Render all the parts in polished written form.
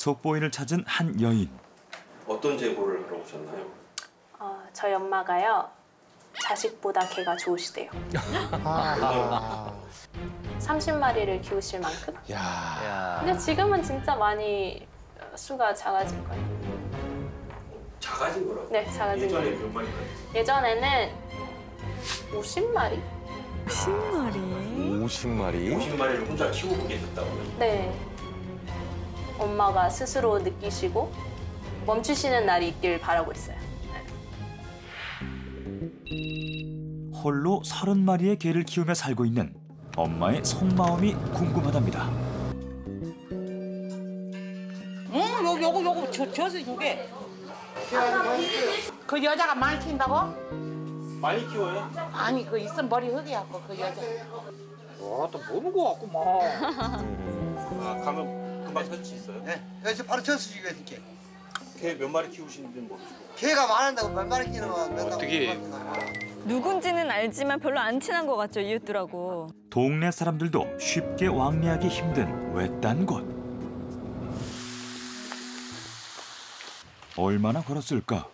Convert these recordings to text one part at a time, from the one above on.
속보인을 찾은 한 여인. 어떤 제보를 하러 오셨나요? 저희 엄마가요. 자식보다 개가 좋으시대요. 30마리를 키우실 만큼. 근데 지금은 진짜 많이 수가 작아진 거예요. 작아진 거라고? 네, 작아진 예전에 거예요. 몇 마리가 있었어요? 예전에는 50마리? 50마리? 50마리? 50마리를 혼자 키우고 계셨다고요? 네. 엄마가 스스로 느끼시고 멈추시는 날이 있길 바라고 있어요. 홀로 30마리의 개를 키우며 살고 있는 엄마의 속마음이 궁금하답니다. 요거 저수 요게. 그 여자가 많이 키운다고? 많이 키워요? 아니 그 있으면 머리 흑이갖고 그 여자. 또 모는 거 같구만. 가면 금방 찾을 수 있어요? 네, 여기서 바로 쳐수지가 있을게. 개 몇 마리 키우시는지는 모르시고. 개가 많은다고 몇 마리 끼는 거야. 어떻게. 누군지는 알지만 별로 안 친한 것 같죠, 이웃들하고. 동네 사람들도 쉽게 왕래하기 힘든 외딴 곳. 얼마나 걸었을까?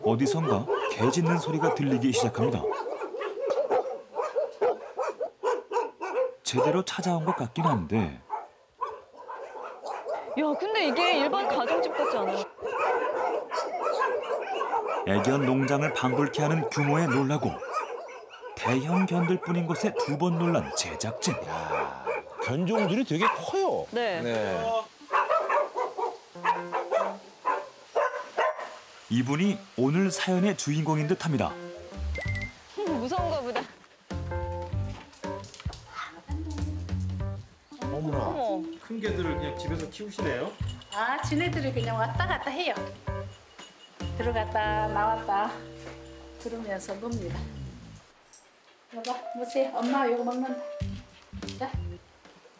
어디선가 개 짖는 소리가 들리기 시작합니다. 제대로 찾아온 것 같긴 한데 야, 근데 이게 일반 가정집 같지 않아요? 애견 농장을 방불케 하는 규모에 놀라고 대형 견들뿐인 곳에 두 번 놀란 제작진. 견종들이 되게 커요. 네. 이분이 오늘 사연의 주인공인 듯합니다. 무서운가 보다. 어머나. 어머. 큰 개들을 그냥 집에서 키우시네요? 지네들이 그냥 왔다 갔다 해요. 들어갔다 나왔다 들으면서 놉니다. 여보, 보세요. 엄마 이거 먹는다. 자,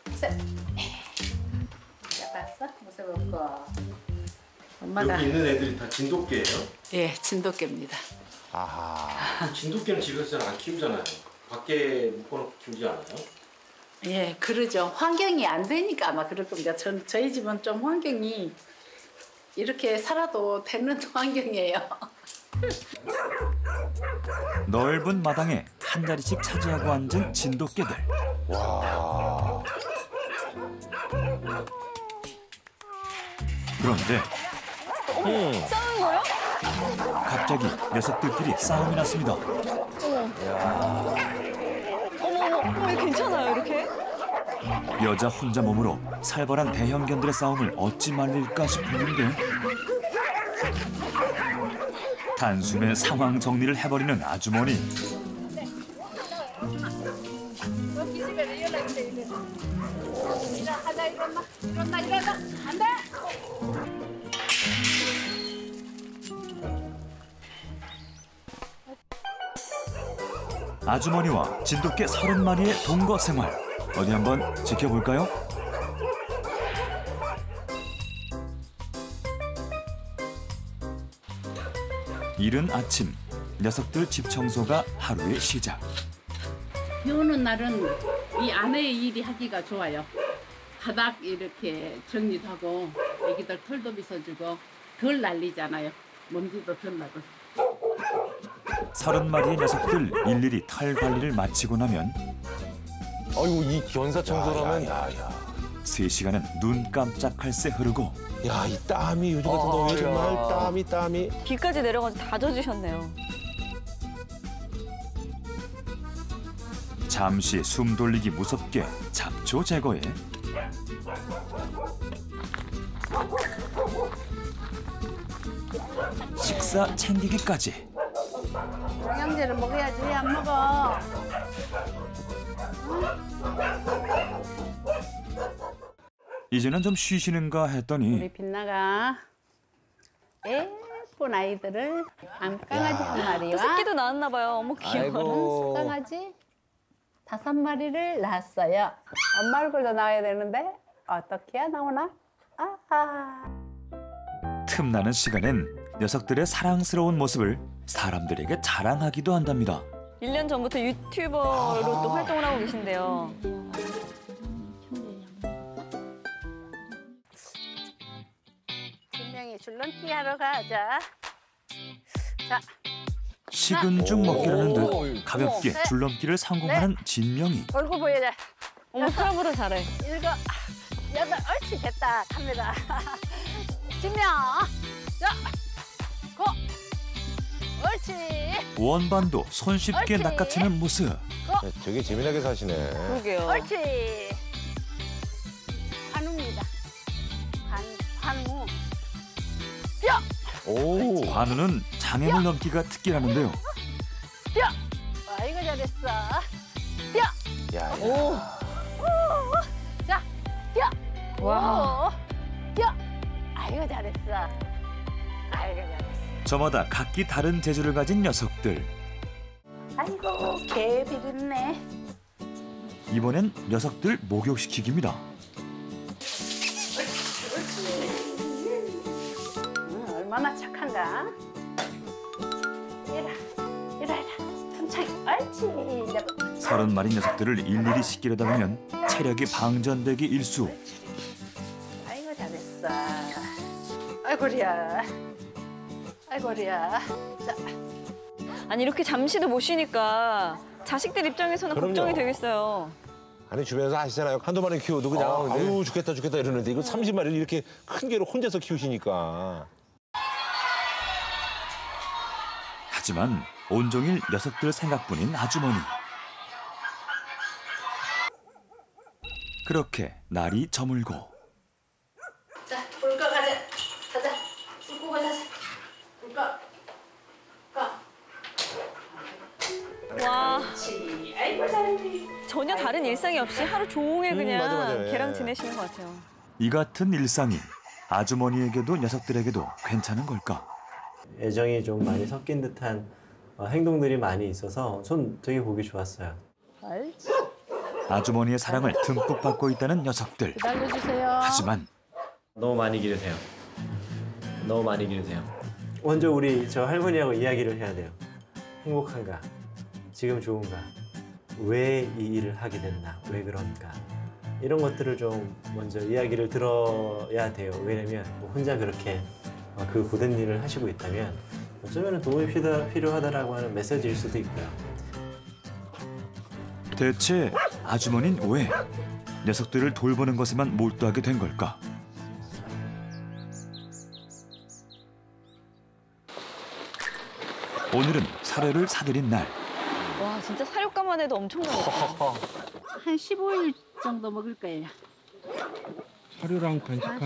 보세요. 자, 봤어? 보세요, 먹고. 엄마가. 여기 있는 애들이 다 진돗개예요? 예, 진돗개입니다. 아하. 진돗개는 집에서 잘 안 키우잖아요. 밖에 묶어놓고 키우지 않아요? 예, 그러죠. 환경이 안 되니까 아마 그럴 겁니다. 저희 집은 좀 환경이 이렇게 살아도 되는 환경이에요. 넓은 마당에 한 자리씩 차지하고 앉은 진돗개들. 와. 그런데 싸우는 거요? 갑자기 녀석들끼리 싸움이 났습니다. 어머, 이거 괜찮아요, 이렇게? 여자 혼자 몸으로 살벌한 대형견들의 싸움을 어찌 말릴까 싶었는데 단숨에 상황 정리를 해버리는 아주머니. 아주머니와 진돗개 30마리의 동거 생활. 어디 한번 지켜볼까요? 이른 아침, 녀석들 집 청소가 하루의 시작. 비 오는 날은 이 아내의 일이 하기가 좋아요. 바닥 이렇게 정리도 하고 애기들 털도 빗어주고 덜 날리잖아요. 먼지도 덜 나고. 30마리의 녀석들 일일이 털 관리를 마치고 나면 아이고, 이 견사 청소라면. 야. 3시간은 눈 깜짝할 새 흐르고 야, 이 땀이 요즘 같은 더위에 정말 땀이. 비까지 내려가서 다 젖으셨네요. 잠시 숨 돌리기 무섭게 잡초 제거에 식사 챙기기까지. 영양제를 먹어야지. 왜 안 먹어? 이제는 좀 쉬시는가 했더니 우리 빛나가 예쁜 아이들을 암강아지 한 또 마리와 새끼도 낳았나 봐요. 어머, 귀여워. 강아지 5마리를 낳았어요. 엄마 얼굴도 나와야 되는데 어떻게 해야 나오나? 아하. 틈나는 시간엔 녀석들의 사랑스러운 모습을 사람들에게 자랑하기도 한답니다. 1년 전부터 유튜버로 또 활동을 하고 계신데요. 줄넘기 하러 가자. 자, 식은 죽 먹기라는 듯 가볍게 줄넘기를 성공하는 진명이. 얼굴 보여줘. 어머, 프로브로 잘해. 7, 8, 옳지 됐다. 카메라. 진명. 자, 고. 옳지. 원반도 손쉽게 옳지. 낚아채는 모습. 되게 재미나게 사시네. 그러게요. 옳지. 환우입니다. 환우. 오. 관우는 장애물 넘기가 특기라는데요. 아이고 잘했어. 야. 오. 자, 와. 아이고 잘했어. 아이고 잘했어. 저마다 각기 다른 재주를 가진 녀석들. 아이고 개 비린내. 이번엔 녀석들 목욕시키기입니다. 얼마나 착한가. 이라. 천천히. 옳지. 30마리 녀석들을 일일이 씻기려다 보면 체력이 방전되기 일수. 아이고 잘했어. 아이고리야. 자, 아니 이렇게 잠시도 못 쉬니까 자식들 입장에서는 그럼요. 걱정이 되겠어요. 아니 주변에서 아시잖아요. 한두 마리 키워도 그냥 아유 죽겠다 이러는데 이거 30마리를 이렇게 큰 개로 혼자서 키우시니까. 하지만 온종일 녀석들 생각뿐인 아주머니. 그렇게 날이 저물고 자, 불가 가자. 불 끄고 자자. 불가. 와, 그렇지. 아이고 잘했네. 전혀 다른 일상이 없이 하루 종일 그냥 맞아. 걔랑 지내시는 것 같아요. 이 같은 일상이 아주머니에게도 녀석들에게도 괜찮은 걸까? 애정이 좀 많이 섞인 듯한 행동들이 많이 있어서 전 되게 보기 좋았어요. 옳지. 아주머니의 사랑을 듬뿍 받고 있다는 녀석들. 기다려주세요. 하지만 너무 많이 기르세요. 너무 많이 기르세요. 먼저 우리 저 할머니하고 이야기를 해야 돼요. 행복한가? 지금 좋은가? 왜 이 일을 하게 됐나? 왜 그런가? 이런 것들을 좀 먼저 이야기를 들어야 돼요. 왜냐면 뭐 혼자 그렇게 그 고된 일을 하시고 있다면 어쩌면 도움이 필요하다라고 하는 메시지일 수도 있고요. 대체 아주머니는 왜 녀석들을 돌보는 것에만 몰두하게 된 걸까? 오늘은 사료를 사들인 날. 와, 진짜 사료값만 해도 엄청나겠다. 한 15일 정도 먹을 거예요. 사료랑 45만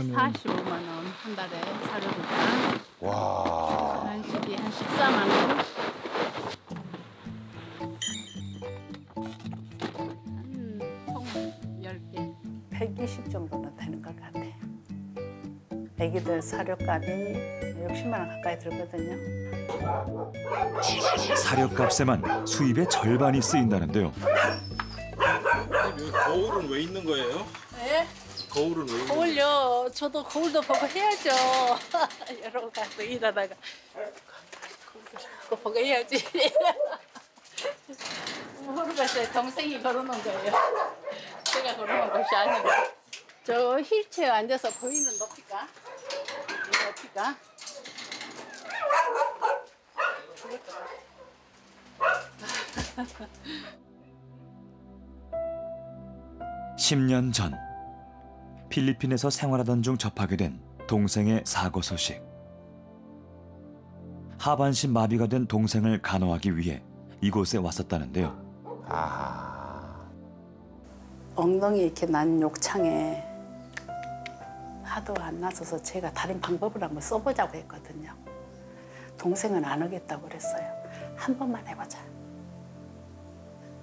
원 한 달에 사료비가. 와. 한 14만 원. 통 10개. 120 정도는 되는 것 같아. 애기들 사료값이 60만 원 가까이 들거든요. 사료값에만 수입의 절반이 쓰인다는데요. 여기 거울은 왜 있는 거예요? 네? 거울은 왜 있는 거예요? 거울요. 저도 거울도 보고 해야죠. 여러 가서 일하다가 거울도 보고 해야지. 모르겠어요. 동생이 걸어놓은 거예요. 제가 걸어놓은 것이 아니고. 저 휠체어 앉아서 보이는 높이가? 이 높이가? 10년 전 필리핀에서 생활하던 중 접하게 된 동생의 사고 소식. 하반신 마비가 된 동생을 간호하기 위해 이곳에 왔었다는데요. 엉덩이 이렇게 난 욕창에 하도 안 나서서 제가 다른 방법을 한번 써보자고 했거든요. 동생은 안 하겠다고 그랬어요. 한 번만 해보자.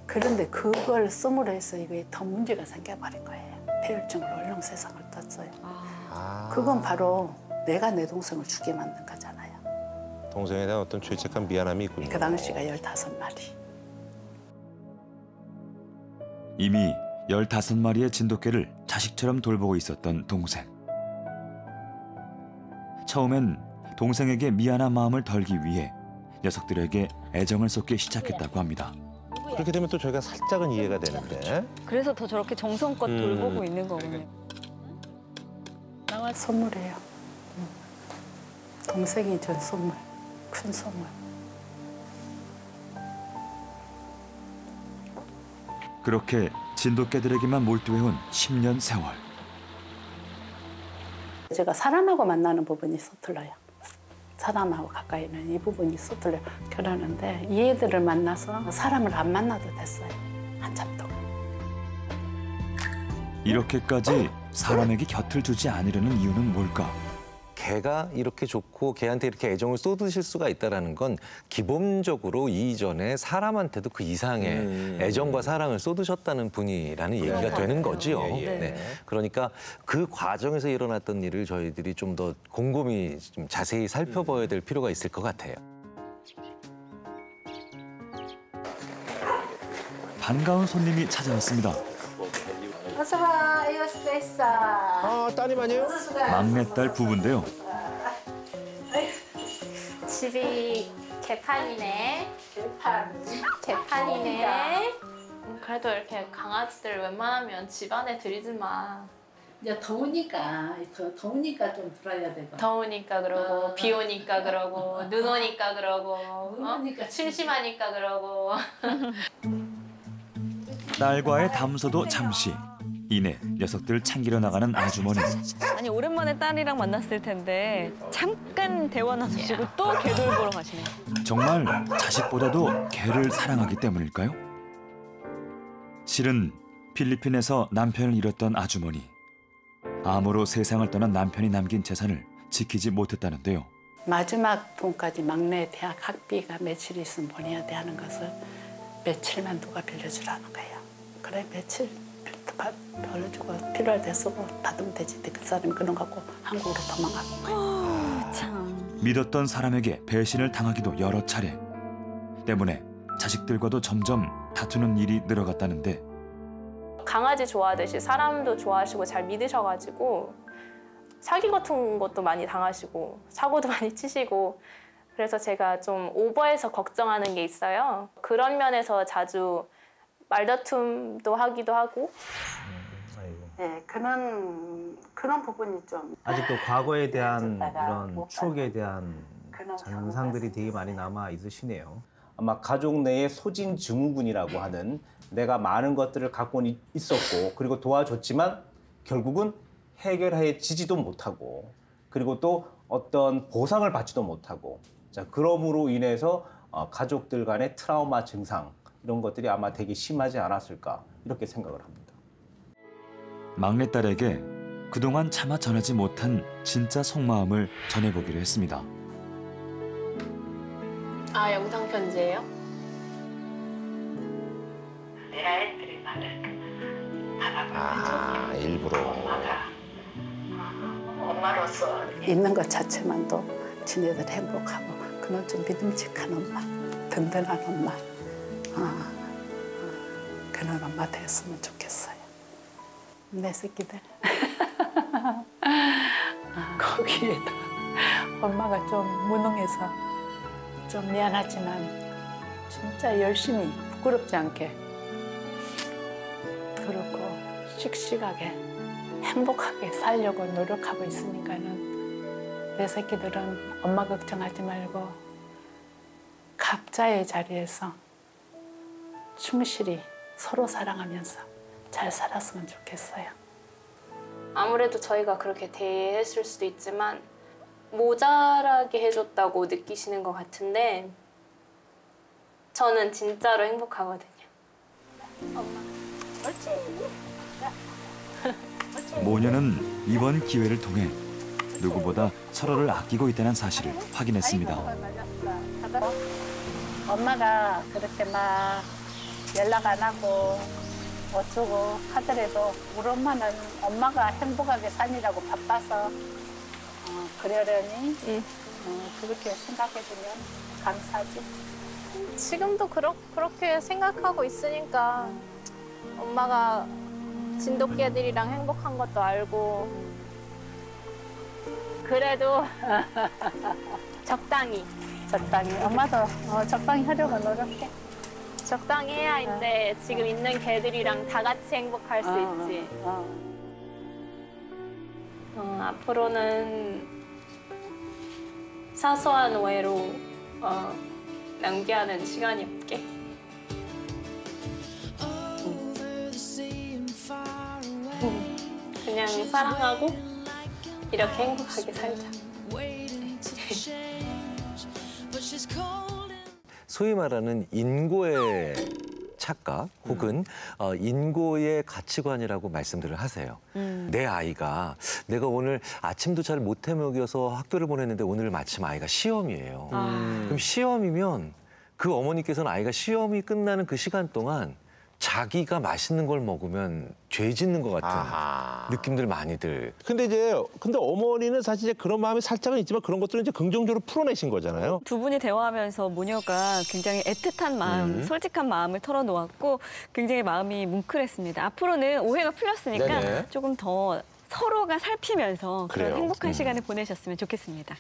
그런데 그걸 씀으로 해서 이게 더 문제가 생겨버린 거예요. 폐혈증으로 얼렁세상을 떴어요. 그건 바로 내가 내 동생을 죽게 만든 거잖아요. 동생에 대한 어떤 죄책감, 미안함이 있군요. 그 당시가 15마리. 이미 15마리의 진돗개를 자식처럼 돌보고 있었던 동생. 처음엔 동생에게 미안한 마음을 덜기 위해 녀석들에게 애정을 쏟기 시작했다고 합니다. 그렇게 되면 또 저희가 살짝은 이해가 되는데. 그래서 더 저렇게 정성껏 돌보고 있는 거군요. 나와 선물해요. 동생이 준 선물, 큰 선물. 그렇게 진돗개들에게만 몰두해온 10년 세월. 제가 사람하고 만나는 부분이 서툴러요. 사람하고 가까이 있는 이 부분이 서툴러요. 그러는데 이 애들을 만나서 사람을 안 만나도 됐어요. 한참 동안. 이렇게까지 사람에게 곁을 주지 않으려는 이유는 뭘까? 개가 이렇게 좋고 개한테 이렇게 애정을 쏟으실 수가 있다는 건 기본적으로 이전에 사람한테도 그 이상의 애정과 사랑을 쏟으셨다는 분이라는 얘기가 되는 거지요. 네. 그러니까 그 과정에서 일어났던 일을 저희들이 좀 더 곰곰이 좀 자세히 살펴봐야 될 필요가 있을 것 같아요. 반가운 손님이 찾아왔습니다. 어서 와, 이거 스페이스. 아, 따님 아니에요? 막내딸 부부인데요. 집이 개판이네. 개판이네. 그래도 이렇게 강아지들 웬만하면 집 안에 들이지 마. 이제 더우니까 좀 들어야 되고. 더우니까 그러고 비 오니까 그러고 눈 오니까 그러고 오니까 심심하니까 그러고. 딸과의 담소도 잠시. 이내 녀석들 챙기러 나가는 아주머니. 아니 오랜만에 딸이랑 만났을 텐데 잠깐 대화 나누시고 또 개돌 보러 가시네요. 정말 자식보다도 개를 사랑하기 때문일까요? 실은 필리핀에서 남편을 잃었던 아주머니. 암으로 세상을 떠난 남편이 남긴 재산을 지키지 못했다는데요. 마지막 돈까지 막내 대학 학비가 며칠 있으면 보내야 돼 하는 것을 며칠만 누가 빌려주라는 거예요. 그래 며칠 빌려주고 필요할 때 쓰고 받으면 되지. 그 사람이 그런 거 갖고 한국으로 도망간 거예요. 참. 믿었던 사람에게 배신을 당하기도 여러 차례. 때문에 자식들과도 점점 다투는 일이 늘어갔다는데 강아지 좋아하듯이 사람도 좋아하시고 잘 믿으셔가지고 사기 같은 것도 많이 당하시고 사고도 많이 치시고 그래서 제가 좀 오버해서 걱정하는 게 있어요. 그런 면에서 자주 말다툼도 하기도 하고. 네, 그런 부분이 좀 아직도 과거에 대한 이런 추억에 대한 잔상들이 되게 많이 남아 있으시네요. 아마 가족 내의 소진 증후군이라고 하는 내가 많은 것들을 갖고 있었고 그리고 도와줬지만 결국은 해결해지지도 못하고 그리고 또 어떤 보상을 받지도 못하고 자 그러므로 인해서 가족들 간의 트라우마 증상 이런 것들이 아마 되게 심하지 않았을까 이렇게 생각을 합니다. 막내딸에게 그동안 차마 전하지 못한 진짜 속마음을 전해보기로 했습니다. 아, 영상 편지예요? 내 아이들이 말을 아, 일부러. 엄마로서 있는 것 자체만도 지네들 행복하고 그는 좀 믿음직한 엄마, 든든한 엄마 그런 엄마 되었으면 좋겠어요. 내 새끼들 거기에도 엄마가 좀 무능해서 좀 미안하지만 진짜 열심히 부끄럽지 않게 그렇고 씩씩하게 행복하게 살려고 노력하고 있으니까는 내 새끼들은 엄마 걱정하지 말고 각자의 자리에서 충실히 서로 사랑하면서 잘 살았으면 좋겠어요. 아무래도 저희가 그렇게 대했을 수도 있지만 모자라게 해줬다고 느끼시는 것 같은데 저는 진짜로 행복하거든요. 엄마, 옳지. 모녀는 이번 기회를 통해 누구보다 서로를 아끼고 있다는 사실을 확인했습니다. 엄마가 그렇게 막 연락 안 하고 어쩌고 하더라도 우리 엄마는 엄마가 행복하게 사니라고 바빠서 그러려니 그렇게 생각해주면 감사하지. 지금도 그렇게 생각하고 있으니까 엄마가 진돗개들이랑 행복한 것도 알고 그래도 적당히 엄마도 적당히 하려고 노력해. 적당히 해야 이제 지금 있는 개들이랑 다 같이 행복할 수 있지. 앞으로는 사소한 오해로 낭비하는 시간이 없게. 그냥 사랑하고 이렇게 행복하게 살자. 소위 말하는 인고의 착각 혹은 인고의 가치관이라고 말씀들을 하세요. 내 아이가 내가 오늘 아침도 잘 못 해 먹여서 학교를 보냈는데 오늘 마침 아이가 시험이에요. 그럼 시험이면 그 어머니께서는 아이가 시험이 끝나는 그 시간 동안 자기가 맛있는 걸 먹으면 죄 짓는 것 같은 느낌들 많이들. 근데 어머니는 사실 이제 그런 마음이 살짝은 있지만 그런 것들은 이제 긍정적으로 풀어내신 거잖아요. 두 분이 대화하면서 모녀가 굉장히 애틋한 마음, 솔직한 마음을 털어놓았고 굉장히 마음이 뭉클했습니다. 앞으로는 오해가 풀렸으니까 네네. 조금 더 서로가 살피면서 그런 그래요. 행복한 시간을 보내셨으면 좋겠습니다.